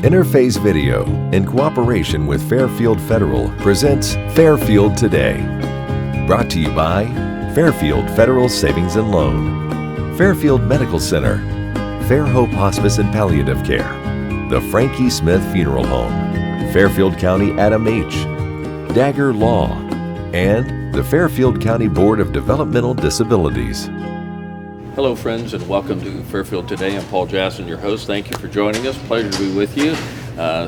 Interface Video, in cooperation with Fairfield Federal, presents Fairfield Today. Brought to you by Fairfield Federal Savings and Loan, Fairfield Medical Center, Fair Hope Hospice and Palliative Care, the Frankie Smith Funeral Home, Fairfield County Adam H., Dagger Law, and the Fairfield County Board of Developmental Disabilities. Hello friends, and welcome to Fairfield Today. I'm Paul Jasson, your host. Thank you for joining us. Pleasure to be with you.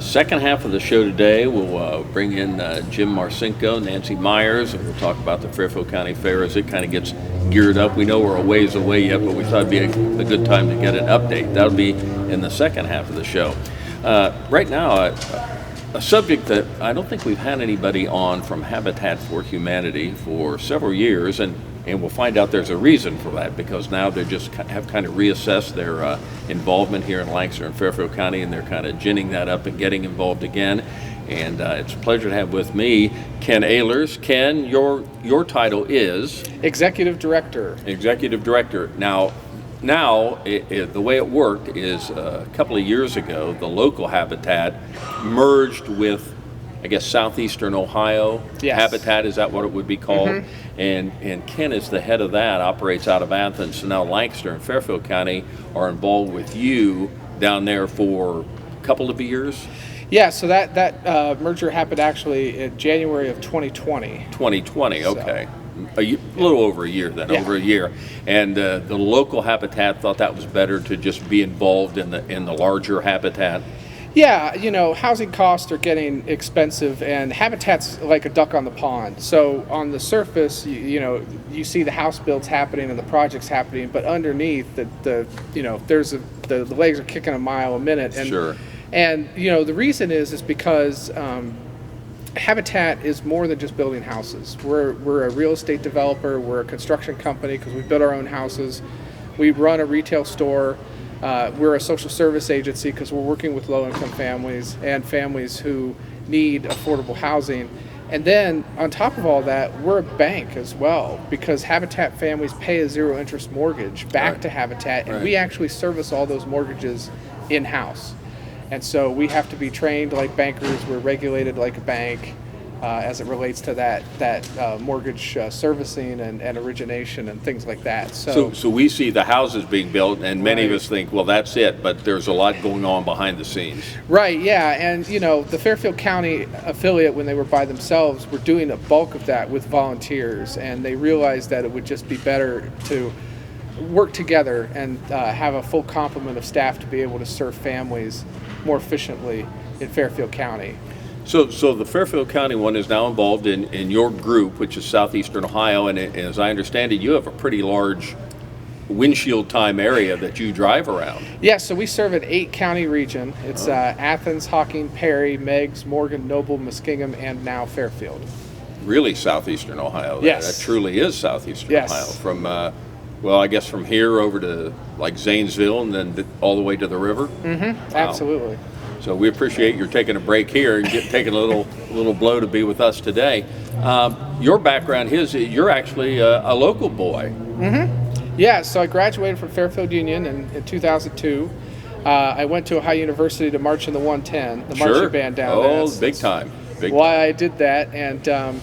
Second half of the show today, we'll bring in Jim Marcinko, Nancy Meyers, and we'll talk about the Fairfield County Fair as it kind of gets geared up. We know we're a ways away yet, but we thought it'd be a good time to get an update. That'll be in the second half of the show. Right now, a subject that I don't think we've had anybody on from Habitat for Humanity for several years, and we'll find out there's a reason for that, because now they just have kind of reassessed their involvement here in Lancaster and Fairfield County, and they're kind of ginning that up and getting involved again. And it's a pleasure to have with me Ken Oehlers. Ken, your title is? Executive Director. Executive Director. Now the way it worked is a couple of years ago, the local Habitat merged with, I guess, Southeastern Ohio. Yes. Habitat, is that what it would be called? Mm-hmm. And Ken is the head of that, operates out of Athens. So now Lancaster and Fairfield County are involved with you down there for a couple of years? Yeah, so that merger happened actually in January of 2020. 2020, okay. A little over a year then, yeah. Over a year. And the local Habitat thought that was better to just be involved in the larger Habitat. Yeah, you know, housing costs are getting expensive, and Habitat's like a duck on the pond. So on the surface, you see the house builds happening and the projects happening, but underneath, the legs are kicking a mile a minute. And, sure. And the reason is because Habitat is more than just building houses. We're a real estate developer. We're a construction company because we build our own houses. We run a retail store. We're a social service agency because we're working with low-income families and families who need affordable housing. And then on top of all that, we're a bank as well, because Habitat families pay a zero-interest mortgage back right. to Habitat, and right. we actually service all those mortgages in-house. And so we have to be trained like bankers. We're regulated like a bank as it relates to that mortgage servicing and origination and things like that. So we see the houses being built, and many right. of us think, well, that's it, but there's a lot going on behind the scenes. Right, yeah, and the Fairfield County affiliate, when they were by themselves, were doing a bulk of that with volunteers, and they realized that it would just be better to work together and have a full complement of staff to be able to serve families more efficiently in Fairfield County. So the Fairfield County one is now involved in your group, which is Southeastern Ohio, and as I understand it, you have a pretty large windshield time area that you drive around. Yeah, so we serve an 8-county region. It's Athens, Hocking, Perry, Meigs, Morgan, Noble, Muskingum, and now Fairfield. Really Southeastern Ohio. Yes. That truly is Southeastern yes. Ohio. From, I guess from here over to like Zanesville and then all the way to the river. Mm-hmm. Wow. Absolutely. So we appreciate your taking a break here and taking a little blow to be with us today. Your background is you're actually a local boy. Mm-hmm. Yeah, so I graduated from Fairfield Union in 2002. I went to Ohio University to march in the 110, the marching band down there. Oh, big time. Why I did that, and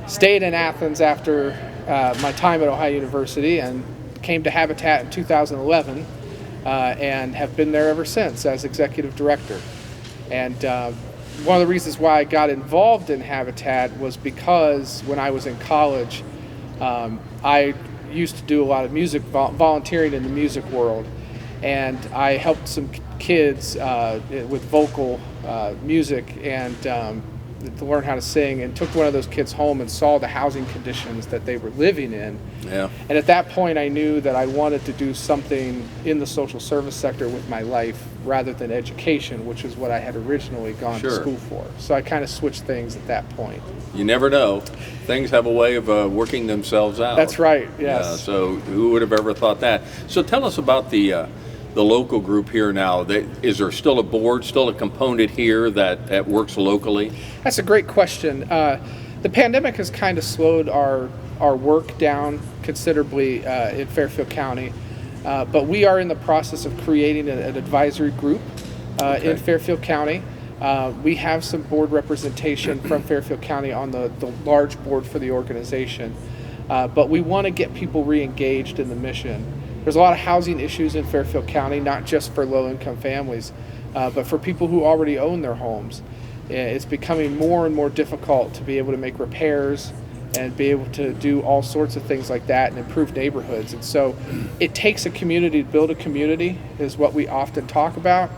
stayed in Athens after my time at Ohio University, and came to Habitat in 2011, and have been there ever since as executive director. And one of the reasons why I got involved in Habitat was because when I was in college, I used to do a lot of music, volunteering in the music world, and I helped some kids with vocal music and to learn how to sing, and took one of those kids home and saw the housing conditions that they were living in. Yeah. And at that point I knew that I wanted to do something in the social service sector with my life rather than education, which is what I had originally gone Sure. to school for. So I kind of switched things at that point. You never know. Things have a way of working themselves out. That's right, yes. Yeah, so who would have ever thought that? So tell us about the local group here now. Is there still a board, still a component here that works locally? That's a great question. The pandemic has kind of slowed our work down considerably in Fairfield County, but we are in the process of creating an advisory group in Fairfield County. We have some board representation from Fairfield County on the large board for the organization, but we want to get people re-engaged in the mission. There's a lot of housing issues in Fairfield County, not just for low-income families, but for people who already own their homes. It's becoming more and more difficult to be able to make repairs and be able to do all sorts of things like that and improve neighborhoods. And so it takes a community to build a community, is what we often talk about.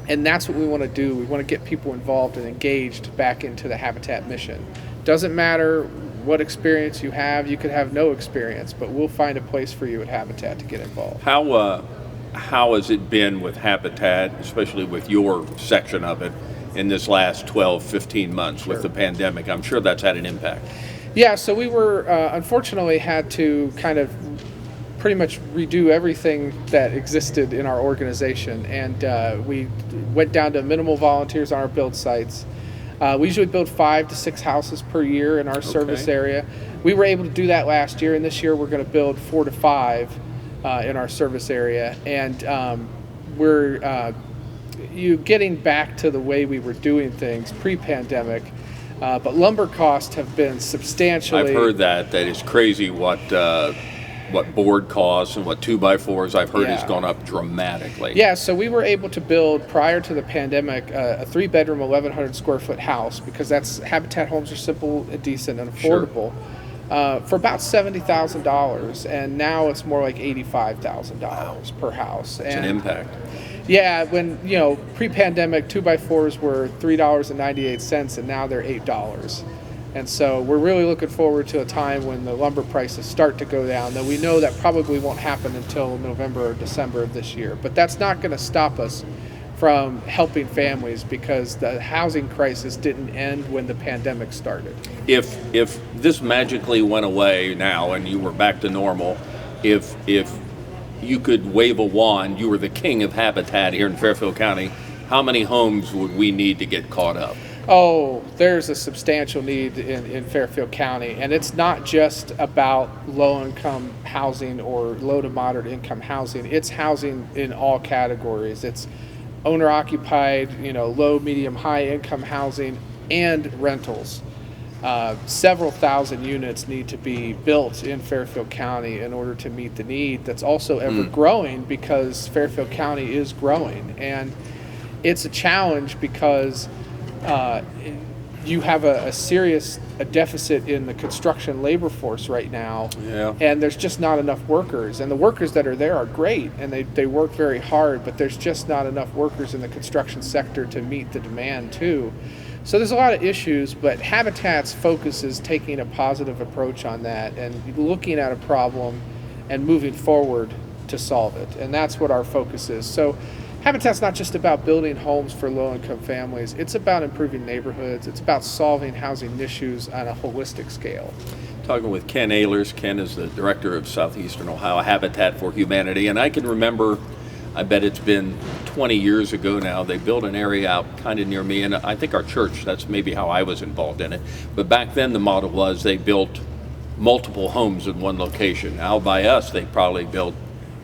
And that's what we want to do. We want to get people involved and engaged back into the Habitat mission. Doesn't matter what experience you have. You could have no experience, but we'll find a place for you at Habitat to get involved. How has it been with Habitat, especially with your section of it, in this last 12, 15 months with the pandemic? I'm sure that's had an impact. Yeah, so we were unfortunately had to kind of pretty much redo everything that existed in our organization, and we went down to minimal volunteers on our build sites. We usually build 5 to 6 houses per year in our service area. We were able to do that last year, and this year we're going to build 4 to 5 in our service area, and we're getting back to the way we were doing things pre-pandemic. But lumber costs have been substantially. I've heard that is crazy what board costs and what 2x4s I've heard has gone up dramatically. Yeah, so we were able to build prior to the pandemic a 3-bedroom, 1,100 square foot house, because that's Habitat homes are simple, decent, and affordable, for about $70,000, and now it's more like $85,000 per house. It's an impact. Yeah, when pre-pandemic 2x4s were $3.98, and now they're $8. And so we're really looking forward to a time when the lumber prices start to go down, though we know that probably won't happen until November or December of this year. But that's not going to stop us from helping families, because the housing crisis didn't end when the pandemic started. If this magically went away now and you were back to normal, if you could wave a wand, you were the king of Habitat here in Fairfield County, how many homes would we need to get caught up? Oh, there's a substantial need in Fairfield County, and it's not just about low-income housing or low to moderate income housing. It's housing in all categories. It's owner-occupied, low, medium, high-income housing, and rentals. Several thousand units need to be built in Fairfield County in order to meet the need that's also ever growing, because Fairfield County is growing. And it's a challenge because you have a serious deficit in the construction labor force right now, and there's just not enough workers. And the workers that are there are great, and they work very hard, but there's just not enough workers in the construction sector to meet the demand too. So there's a lot of issues, but Habitat's focus is taking a positive approach on that and looking at a problem and moving forward to solve it. And that's what our focus is. So Habitat's not just about building homes for low-income families. It's about improving neighborhoods. It's about solving housing issues on a holistic scale. Talking with Ken Oehlers. Ken is the director of Southeastern Ohio Habitat for Humanity. And I can remember, I bet it's been 20 years ago now, they built an area out kind of near me, and I think our church, that's maybe how I was involved in it. But back then the model was they built multiple homes in one location. Now by us, they probably built,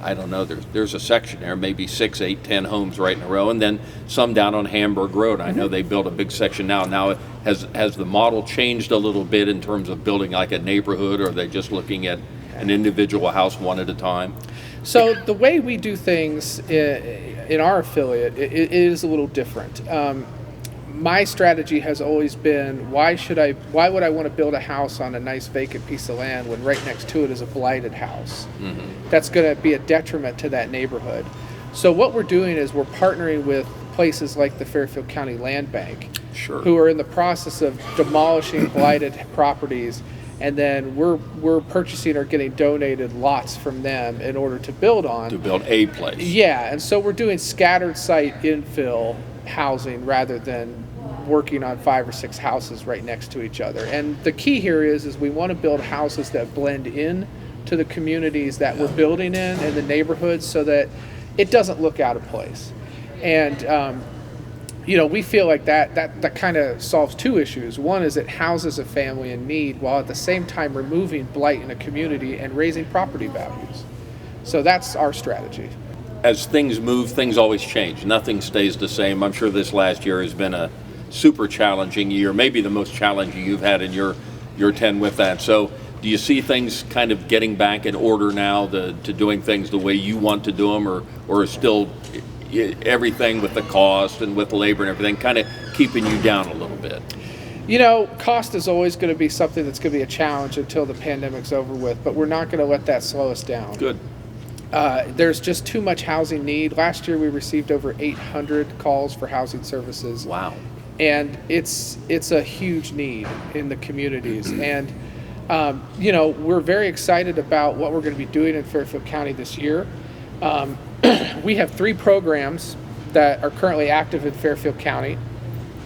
I don't know, there's a section there, maybe 6, 8, 10 homes right in a row, and then some down on Hamburg Road. I know they built a big section now. Now, has the model changed a little bit in terms of building like a neighborhood, or are they just looking at an individual house one at a time? So the way we do things in our affiliate, it is a little different. My strategy has always been, why would I want to build a house on a nice vacant piece of land when right next to it is a blighted house? That's going to be a detriment to that neighborhood. So what we're doing is we're partnering with places like the Fairfield County Land Bank, who are in the process of demolishing blighted properties, and then we're purchasing or getting donated lots from them in order to build on. To build a place. Yeah, and so we're doing scattered site infill housing rather than working on 5 or 6 houses right next to each other. And the key here is we want to build houses that blend in to the communities that we're building in and the neighborhoods, so that it doesn't look out of place. And we feel like that kind of solves 2 issues. One is it houses a family in need, while at the same time removing blight in a community and raising property values. So that's our strategy. as things move, things always change. Nothing stays the same. I'm sure this last year has been a super challenging year, maybe the most challenging you've had in your 10 with that. So do you see things kind of getting back in order now to doing things the way you want to do them, or is still everything with the cost and with labor and everything kind of keeping you down a little bit? You know, cost is always going to be something that's going to be a challenge until the pandemic's over with, but we're not going to let that slow us down. Good. There's just too much housing need. Last year we received over 800 calls for housing services. Wow. And it's a huge need in the communities. And, you know, we're very excited about what we're going to be doing in Fairfield County this year. We have 3 programs that are currently active in Fairfield County.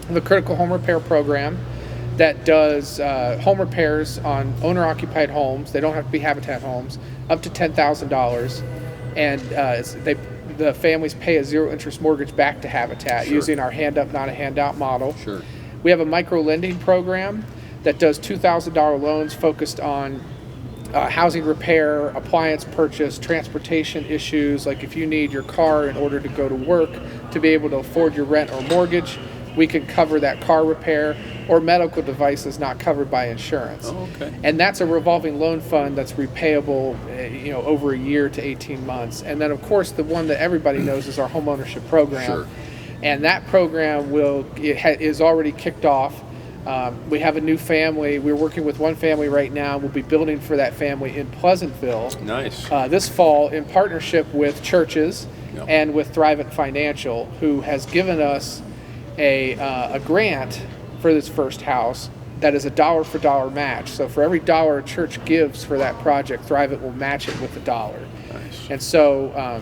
The Critical Home Repair Program that does home repairs on owner-occupied homes. They don't have to be Habitat homes, up to $10,000. And the families pay a zero-interest mortgage back to Habitat using our hand-up, not a handout model. Sure. We have a micro-lending program that does $2,000 loans focused on housing repair, appliance purchase, transportation issues, like if you need your car in order to go to work to be able to afford your rent or mortgage, we can cover that car repair, or medical devices not covered by insurance. Oh, okay. And that's a revolving loan fund that's repayable, you know, over a year to 18 months. And then, of course, the one that everybody knows is our home ownership program. Sure. And that program is already kicked off. We have a new family. We're working with one family right now. We'll be building for that family in Pleasantville. Nice. This fall in partnership with churches Yep. and with Thrivent Financial, who has given us a grant for this first house that is a dollar for dollar match. So for every dollar a church gives for that project, Thrivent will match it with $1. Nice. And so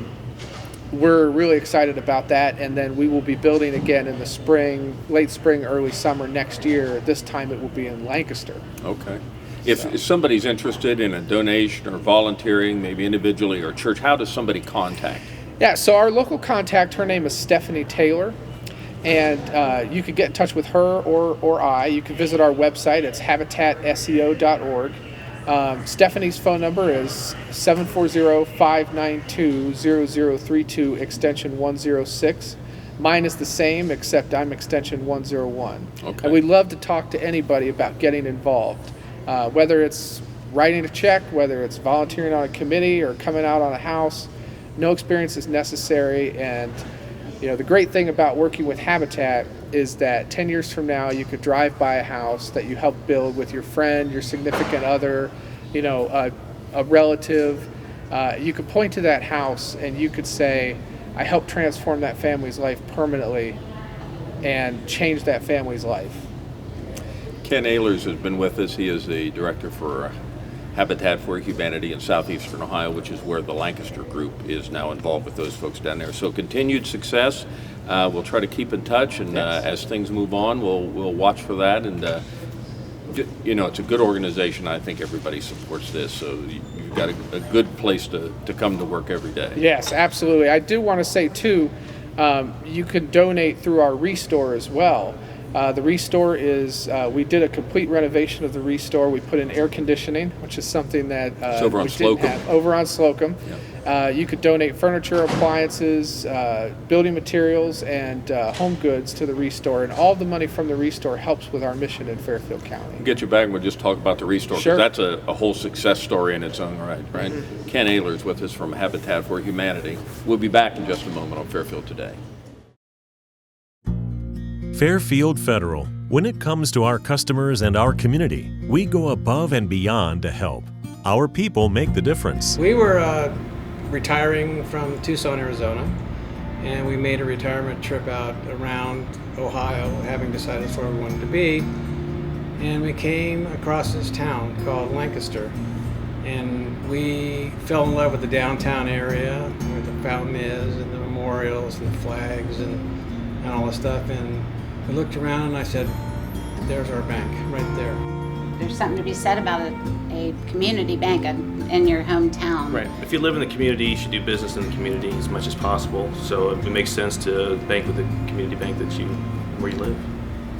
we're really excited about that. And then we will be building again in the spring, late spring, early summer next year. This time it will be in Lancaster. Okay. If somebody's interested in a donation or volunteering, maybe individually or church, how does somebody contact? Yeah, so our local contact, her name is Stephanie Taylor. And you could get in touch with her or I. You can visit our website. It's habitatseo.org. Stephanie's phone number is 740-592-0032, extension 106. Mine is the same, except I'm extension 101. Okay. And we'd love to talk to anybody about getting involved, whether it's writing a check, whether it's volunteering on a committee or coming out on a house. No experience is necessary. And you know, the great thing about working with Habitat is that 10 years from now, you could drive by a house that you helped build with your friend, your significant other, you know, a relative. You could point to that house and you could say, I helped transform that family's life permanently and change that family's life. Ken Oehlers has been with us. He is the director for Habitat for Humanity in southeastern Ohio, which is where the Lancaster group is now involved with those folks down there. So continued success. We'll try to keep in touch, and as things move on, we'll watch for that. And you know, it's a good organization. I think everybody supports this, so you've got a good place to come to work every day. Yes, absolutely. I do want to say too, you can donate through our Restore as well. The Restore is, we did a complete renovation of the Restore. We put in air conditioning, which is something that It's over on we didn't Slocum. have. Over on Slocum. Yep. You could donate furniture, appliances, building materials, and home goods to the Restore. And all the money from the Restore helps with our mission in Fairfield County. We'll get you back and we'll just talk about the Restore, because Sure. that's a whole success story in its own right? Mm-hmm. Ken Oehlers with us from Habitat for Humanity. We'll be back in just a moment on Fairfield Today. Fairfield Federal. When it comes to our customers and our community, we go above and beyond to help. Our people make the difference. We were retiring from Tucson, Arizona, and we made a retirement trip out around Ohio, having decided that's where we wanted to be. And we came across this town called Lancaster, and we fell in love with the downtown area, where the fountain is, and the memorials, and the flags, and all this stuff. And we looked around, and I said, "There's our bank, right there." There's something to be said about a community bank in your hometown. Right. If you live in the community, you should do business in the community as much as possible. So it makes sense to bank with the community bank where you live.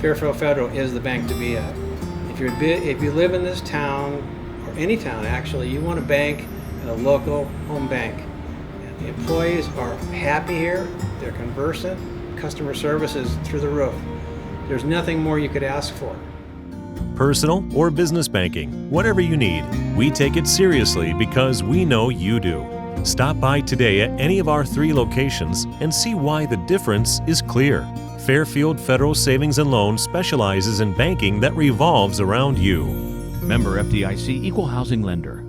Fairfield Federal is the bank to be at. If you live in this town, or any town actually, you want to bank at a local home bank. The employees are happy here, they're conversant, customer service is through the roof. There's nothing more you could ask for. Personal or business banking, whatever you need, we take it seriously because we know you do. Stop by today at any of our 3 locations and see why the difference is clear. Fairfield Federal Savings and Loan specializes in banking that revolves around you. Member FDIC, Equal Housing Lender.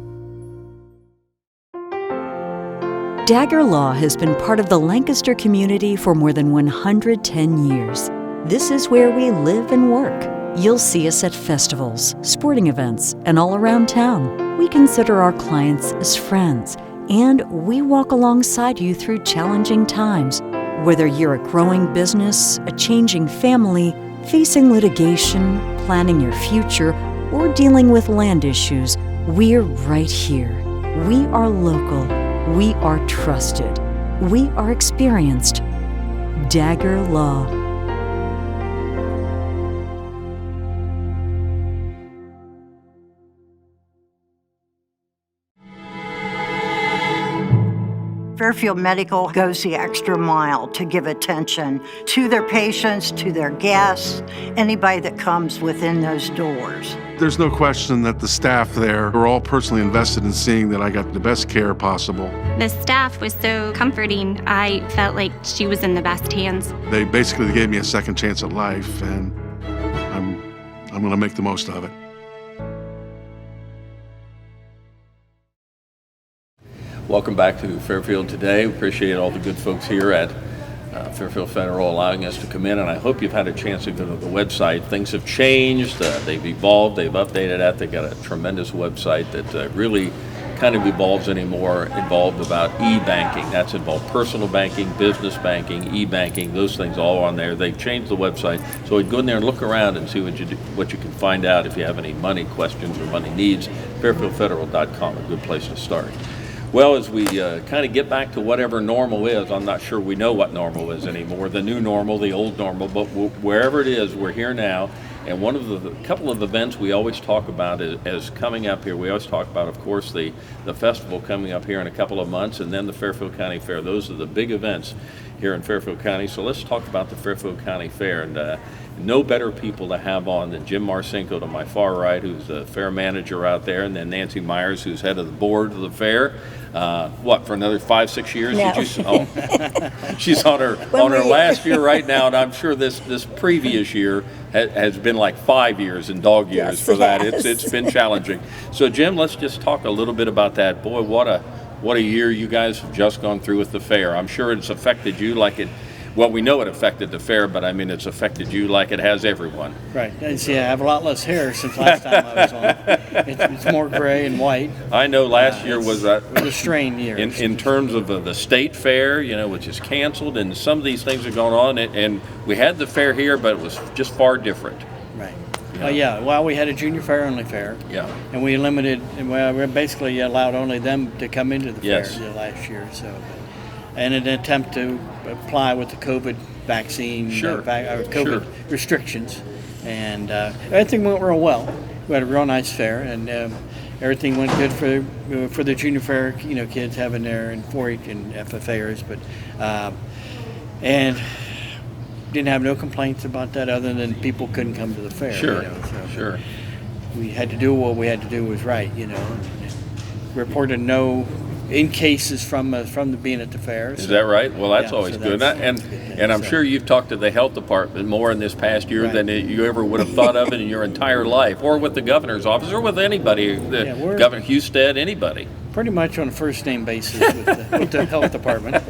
Dagger Law has been part of the Lancaster community for more than 110 years. This is where we live and work. You'll see us at festivals, sporting events, and all around town. We consider our clients as friends, and we walk alongside you through challenging times. Whether you're a growing business, a changing family, facing litigation, planning your future, or dealing with land issues, we're right here. We are local. We are trusted. We are experienced. Dagger Law. Fairfield Medical goes the extra mile to give attention to their patients, to their guests, anybody that comes within those doors. There's no question that the staff there are all personally invested in seeing that I got the best care possible. The staff was so comforting. I felt like she was in the best hands. They basically gave me a second chance at life, and I'm going to make the most of it. Welcome back to Fairfield Today. Appreciate all the good folks here at Fairfield Federal allowing us to come in, and I hope you've had a chance to go to the website. Things have changed, they've evolved, they've updated it. They've got a tremendous website that really kind of involved about e-banking. That's involved personal banking, business banking, e-banking, those things all on there. They've changed the website, so go in there and look around and see what you can find out if you have any money questions or money needs. FairfieldFederal.com, a good place to start. Well, as we kind of get back to whatever normal is, I'm not sure we know what normal is anymore, the new normal, the old normal, but wherever it is, we're here now. And one of the couple of events we always talk about is coming up here. We always talk about, of course, the festival coming up here in a couple of months, and then the Fairfield County Fair. Those are the big events here in Fairfield County. So let's talk about the Fairfield County Fair. And no better people to have on than Jim Marcinko to my far right, who's the fair manager out there, and then Nancy Meyers, who's head of the board of the fair. For another 5-6 years? No. She's on her last year right now, and I'm sure this previous year has been like 5 years in dog years for that. It's been challenging. So Jim, let's just talk a little bit about that. Boy, what a year you guys have just gone through with the fair. I'm sure it's affected you like it. Well, we know it affected the fair, but I mean, it's affected you like it has everyone. Right. And see, I have a lot less hair since last time I was on. It's more gray and white. I know last year was a strain year. In terms of the state fair, which is canceled, and some of these things are going on, and we had the fair here, but it was just far different. Right. Well, we had a junior fair only fair. Yeah. And we we basically allowed only them to come into the fair last year. So, in an attempt to apply with the COVID vaccine, COVID restrictions, and everything went real well. We had a real nice fair, and everything went good for the junior fair. Kids having their 4-H and FFAers, but and didn't have no complaints about that other than people couldn't come to the fair. Sure. We had to do what we had to do was right. Reported no in cases from being at the fair. Is that right? Well, that's always good. And I'm sure you've talked to the health department more in this past year than you ever would have thought of it in your entire life, or with the governor's office, or with anybody, Governor Husted, anybody. Pretty much on a first name basis with the health department.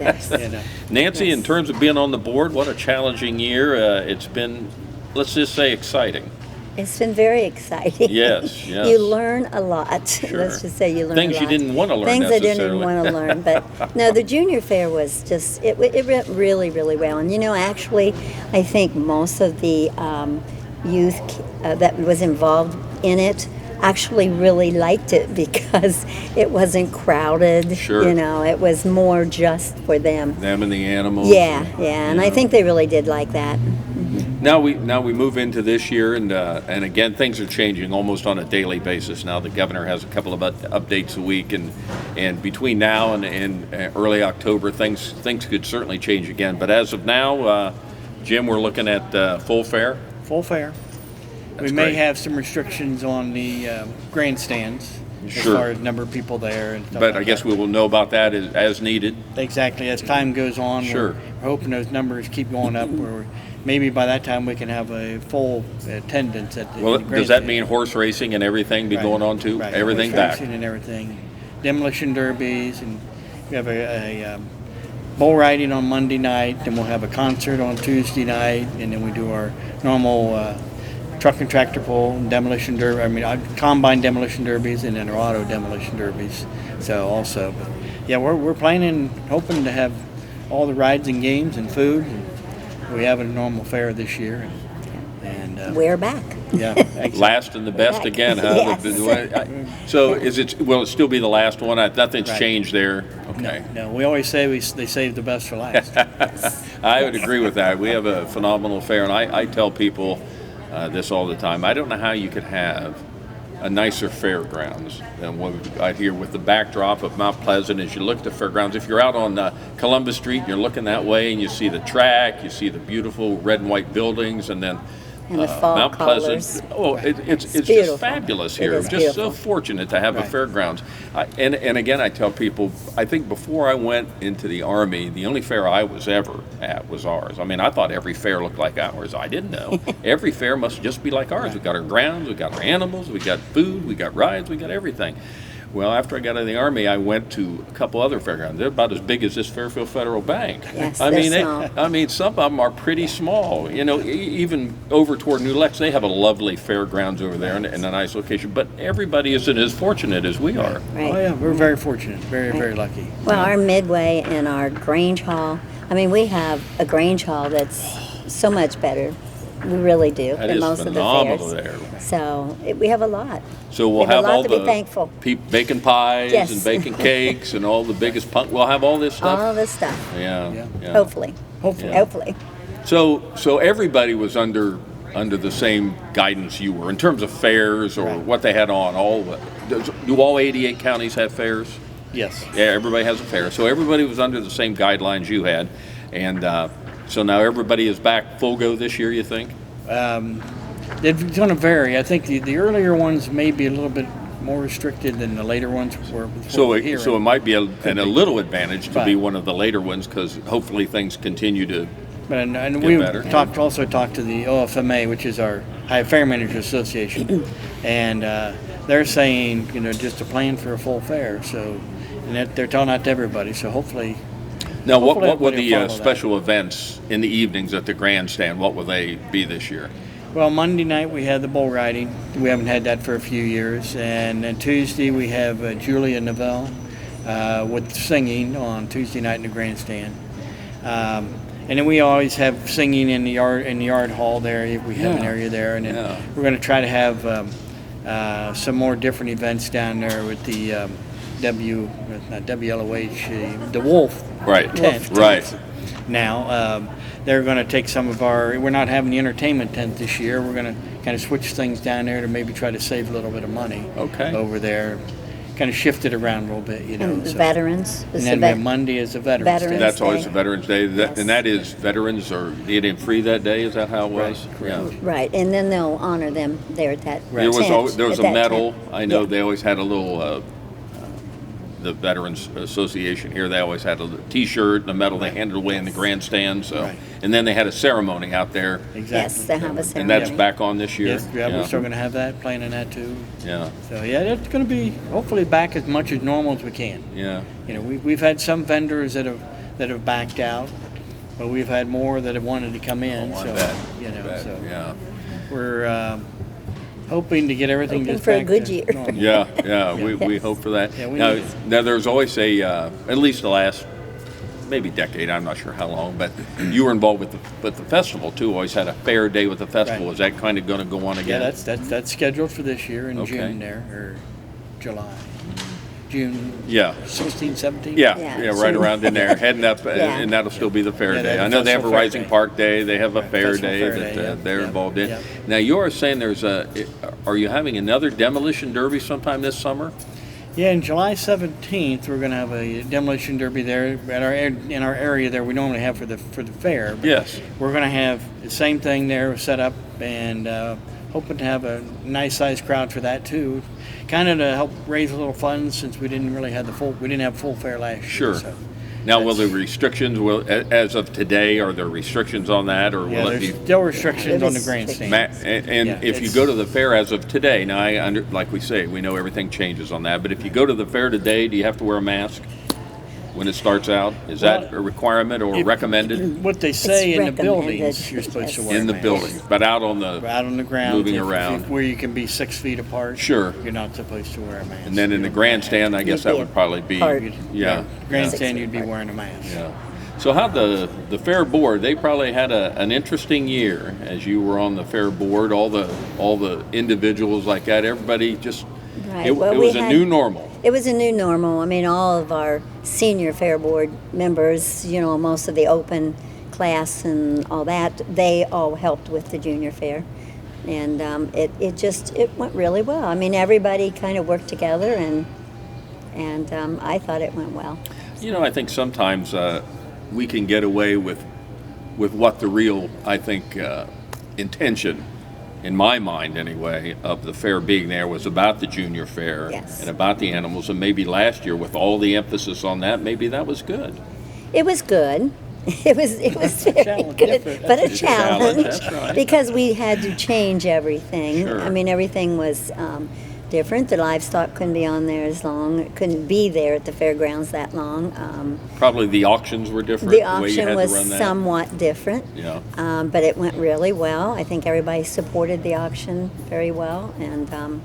Nancy, in terms of being on the board, what a challenging year. It's been, let's just say, exciting. It's been very exciting. Yes. You learn a lot. Sure. Let's just say you learn things a lot. You didn't want to learn Things I didn't necessarily. want to learn. But no, the junior fair was just, it went really, really well. And actually, I think most of the youth that was involved in it actually really liked it because it wasn't crowded. Sure. It was more just for them. Them and the animals. Yeah. And I think they really did like that. Mm-hmm. Now we move into this year, and again things are changing almost on a daily basis. Now the governor has a couple of updates a week, and between now and early October, things could certainly change again. But as of now, Jim, we're looking at full fair. Full fair. That's we may great. have some restrictions on the grandstands as Sure. far as number of people there and stuff But like I guess that. we will know about that as needed. Exactly. As time goes on, Sure. we're hoping those numbers keep going up. Where maybe by that time we can have a full attendance at the Well, does that grandstand. mean horse racing and everything be Right. going on too? Right. Everything Horse back. racing and everything, demolition derbies, and we have a bull riding on Monday night. Then we'll have a concert on Tuesday night, and then we do our normal truck and tractor pull and demolition derby. I mean, combine demolition derbies and then our auto demolition derbies. So also, but yeah, we're planning, hoping to have all the rides and games and food. And we have a normal fair this year, and We're back. yeah, exactly. Last and the best Back. again, huh? Yes. So will it still be the last one? Nothing's Right. changed there. Okay. No, we always say they save the best for last. I would agree with that. We have a phenomenal fair, and I tell people this all the time. I don't know how you could have a nicer fairgrounds than what we've got here with the backdrop of Mount Pleasant. As you look at the fairgrounds, if you're out on Columbus Street and you're looking that way and you see the track, you see the beautiful red and white buildings, and then And the fall Mount colors. Pleasant. Oh, it's just beautiful. fabulous It here. is Just beautiful. so fortunate to have a Right. fairgrounds. And again, I tell people, I think before I went into the Army, the only fair I was ever at was ours. I mean, I thought every fair looked like ours. I didn't know. Every fair must just be like ours. We got our grounds, we got our animals, we got food, we got rides, we got everything. Well, after I got out of the Army, I went to a couple other fairgrounds. They're about as big as this Fairfield Federal Bank. Yes, I they're mean, small. some of them are pretty small. You know, even over toward New Lex, they have a lovely fairgrounds over there and a nice location. But everybody isn't as fortunate as we are. Right. Oh yeah, we're very fortunate, very lucky. Well, our Midway and our Grange Hall, I mean, we have a Grange Hall that's so much better. We really do That than is most of the phenomenal fairs. there. So we have a lot. So we'll We have have a lot all to be the thankful. bacon pies Yes. and bacon cakes and all the biggest punk. We'll have all this stuff. All this stuff. Yeah. Yeah. yeah. Hopefully. Hopefully. Yeah. Hopefully. So everybody was under the same guidance you were in terms of fairs or Right. what they had on. Do all 88 counties have fairs? Yes. Yeah, everybody has a fair. So everybody was under the same guidelines you had, and so now everybody is back full go this year. You think? It's going to vary. I think the earlier ones may be a little bit more restricted than the later ones were. So here. it might be a little advantage to be Right. one of the later ones because hopefully things continue to. But and Get we better. also talked to the OFMA, which is our High Fair Managers Association, and they're saying just to plan for a full fair. So, and they're telling that to everybody. So hopefully. Now, what Hopefully were everybody the will follow that. special events in the evenings at the grandstand? What will they be this year? Well, Monday night we had the bull riding. We haven't had that for a few years. And then Tuesday we have Julia Novell with singing on Tuesday night in the grandstand. And then we always have singing in the yard hall there. If we have an Yeah. area there, and then Yeah. we're going to try to have some more different events down there with the not WLOH, the Wolf Right. tent. Right. Now they're going to take some of our. We're not having the entertainment tent this year. We're going to kind of switch things down there to maybe try to save a little bit of money. Okay. Over there, kind of shift it around a little bit, And the so. veterans. And then we have Monday is a Veterans Day. Veterans That's always Day. a Veterans Day, Yes. and that is veterans are eating free that day. Is that how it was? Right, correct. Yeah. Right, and then they'll honor them there at that There was tent, there was at a that medal. tent. I know Yeah. they always had a little. The Veterans Association here, they always had a T-shirt and a medal they handed away in the grandstand. So, Right. and then they had a ceremony out there, Exactly. Yes, they have a and ceremony. that's back on this year. Yes, yeah, we're still going to have that, planning that too. Yeah, So yeah, it's going to be hopefully back as much as normal as we can. yeah. We've had some vendors that have backed out, but we've had more that have wanted to come in. Oh, I so bet. so Yeah. we're hoping to get everything Hoping just for a back good to year. normal. Yeah, we Yes. hope for that. Yeah, we now, need- now, there's always at least the last maybe decade, I'm not sure how long, but you were involved with the festival too. Always had a fair day with the festival. Right. Is that kind of going to go on Yeah, again? that's scheduled for this year in Okay. June there or July. June Yeah. 16, 17? Yeah, right around in there, heading up, Yeah. and that'll still be the fair Yeah, day. they have I know they have a Festival Fair Rising Day. Park Day, they have a fair Festival day Fair that Day, yeah. they're Yeah. involved in. Yeah. Now, you are saying are you having another demolition derby sometime this summer? Yeah, on July 17th, we're going to have a demolition derby there in our area there we normally have for the fair. But Yes. we're going to have the same thing there set up, and hoping to have a nice sized crowd for that too. Kind of to help raise a little funds since we didn't have full fair last year. Sure. So Now, will the restrictions, as of today, are there restrictions on that, or will it there's be? still restrictions on the grandstand. And Yeah, if you it's- go to the fair as of today, now like we say, we know everything changes on that, but if you go to the fair today, do you have to wear a mask when it starts out? Is that a requirement or recommended? What they say in the recommended, buildings, you're supposed to wear In a the mask. building, but out on the ground, moving around. where you can be 6 feet apart. Sure. You're not supposed to wear a mask. And then in the grandstand, I guess You'd that be would probably be, apart. yeah. Grandstand, you'd be wearing a mask. Yeah. So how the fair board? They probably had an interesting year as you were on the fair board. All the individuals like that. Everybody just Right. it Well, was we a had- new normal. It was a new normal. I mean, all of our senior fair board members, most of the open class and all that, they all helped with the junior fair. And it went really well. I mean, everybody kind of worked together, and I thought it went well. I think sometimes we can get away with what the real, I think, intention, in my mind anyway, of the fair being there was about the junior fair and about the animals. And maybe last year, with all the emphasis on that, maybe that was good. It was good. It was very good, but a challenge, That's right. because we had to change everything. Sure. I mean, everything was different. The livestock couldn't be on there as long. It couldn't be there at the fairgrounds that long. Probably the auctions were different. The way you auction had was to run that. somewhat different, Yeah. but it went really well. I think everybody supported the auction very well, and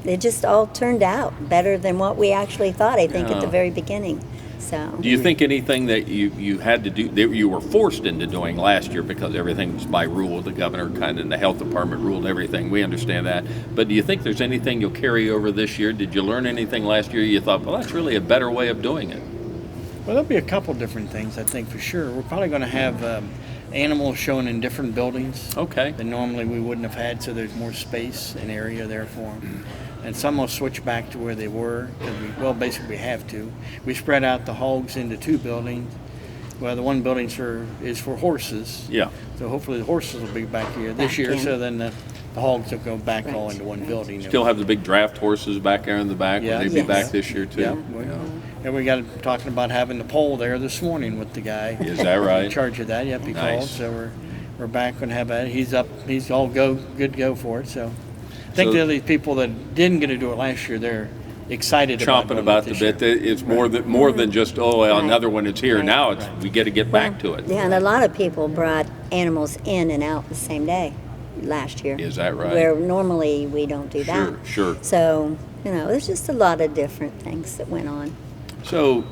it just all turned out better than what we actually thought, I think, at the Yeah. very beginning. So. Do you think anything that you had to do, that you were forced into doing last year because everything was by rule, the governor kind of, and the health department ruled everything, we understand that, but do you think there's anything you'll carry over this year? Did you learn anything last year you thought, well, that's really a better way of doing it? Well, there'll be a couple different things, I think, for sure. We're probably going to have animals shown in different buildings than normally we wouldn't have had, so there's more space and area there for them. And some will switch back to where they were, because basically we have to. We spread out the hogs into 2 buildings. Well, the one building is for horses. Yeah. So hopefully the horses will be back here this Back year, in. so then the hogs will go back all into one building. Still have the big draft horses back there in the back? Yeah. Will they be back this year too? Yeah. And we got talking about having the pole there this morning with the guy. Is that right? In charge of that. Yep, he Nice. called. So we're back going to have that. He's up. He's all good to go for it. So I think So- the people that didn't get to do it last year, they're excited Chomping about the bit. It's more than just, another one is here. Right. Now we get to get back to it. Yeah, and a lot of people brought animals in and out the same day last year. Is that right? Where normally we don't do that. Sure. So, there's just a lot of different things that went on. So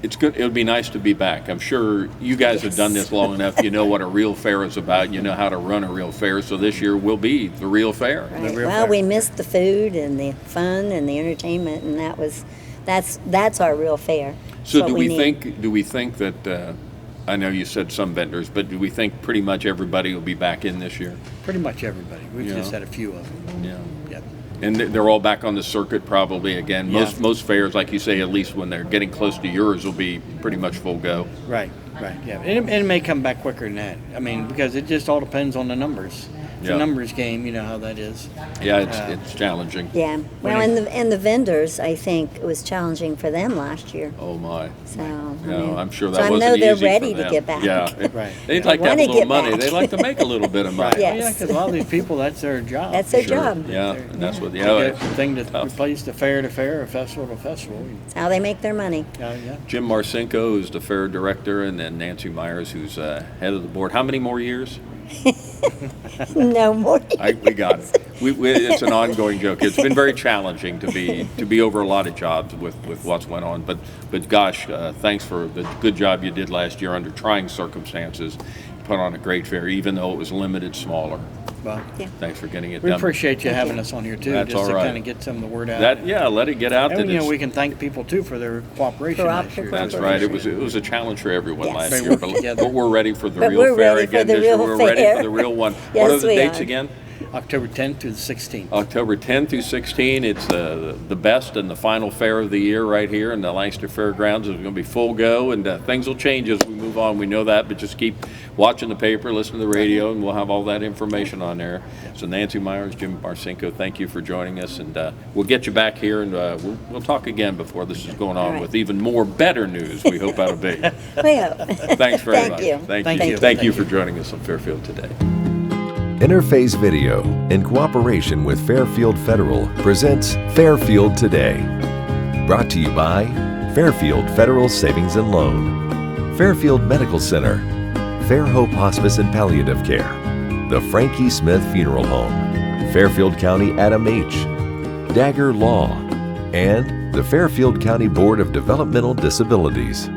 it's good. It would be nice to be back. I'm sure you guys have done this long enough. You know what a real fair is about. You know how to run a real fair. So this year will be the real fair. Right. Well, we missed the food and the fun and the entertainment, and that's our real fair. So That's do what we need. think that? I know you said some vendors, but do we think pretty much everybody will be back in this year? Pretty much everybody. We've Yeah. just had a few of them. Yeah. Yep. And they're all back on the circuit probably again. Yeah. Most fairs, like you say, at least when they're getting close to yours, will be pretty much full go. Right. Yeah. And it may come back quicker than that. I mean, because it just all depends on the numbers. It's Yeah. a numbers game. You know how that is. Yeah, it's challenging. Yeah. Well, and the vendors, I think it was challenging for them last year. Oh my. So I'm sure that so I wasn't know easy they're for ready them. to get back. Yeah. Right. They'd like to have a Wanna little get money. back. They'd like to make a little bit of money. Yes. Yeah, because a lot of these people, that's their job. That's their Sure. job. Yeah, and that's what They get the a thing to replace the fair to fair, or festival to festival. That's how they make their money. Yeah. Jim Marcinko, who's the fair director, and then Nancy Meyers, who's head of the board. How many more years? No more. We got it. It's an ongoing joke. It's been very challenging to be over a lot of jobs with what's went on. But gosh, thanks for the good job you did last year under trying circumstances. Put on a great fair, even though it was limited, smaller. Well, thanks for getting it we done. appreciate you having us on here too, That's just all to right. kind of get some of the word out. Let it get out. And that we can thank people too for their cooperation last year. That's right. It was a challenge for everyone last They year, worked but together. we're ready for the But real we're fair ready for again the this year. real We're ready fair. for the real one. Yes, What are the we dates are. again? October 10th through the 16th. October 10th through 16th. It's the best and the final fair of the year right here in the Lancaster Fairgrounds. It's going to be full go, and things will change as we move on. We know that, but just keep watching the paper, listen to the radio, and we'll have all that information on there. So Nancy Meyers, Jim Marcinko, thank you for joining us, and we'll get you back here, and we'll talk again before this is going on with even more better news. We hope that'll be. We hope. Thanks very much. Thank you for joining us on Fairfield Today. Interface Video, in cooperation with Fairfield Federal, presents Fairfield Today. Brought to you by Fairfield Federal Savings and Loan, Fairfield Medical Center, Fair Hope Hospice and Palliative Care, the Frankie Smith Funeral Home, Fairfield County Adam H., Dagger Law, and the Fairfield County Board of Developmental Disabilities.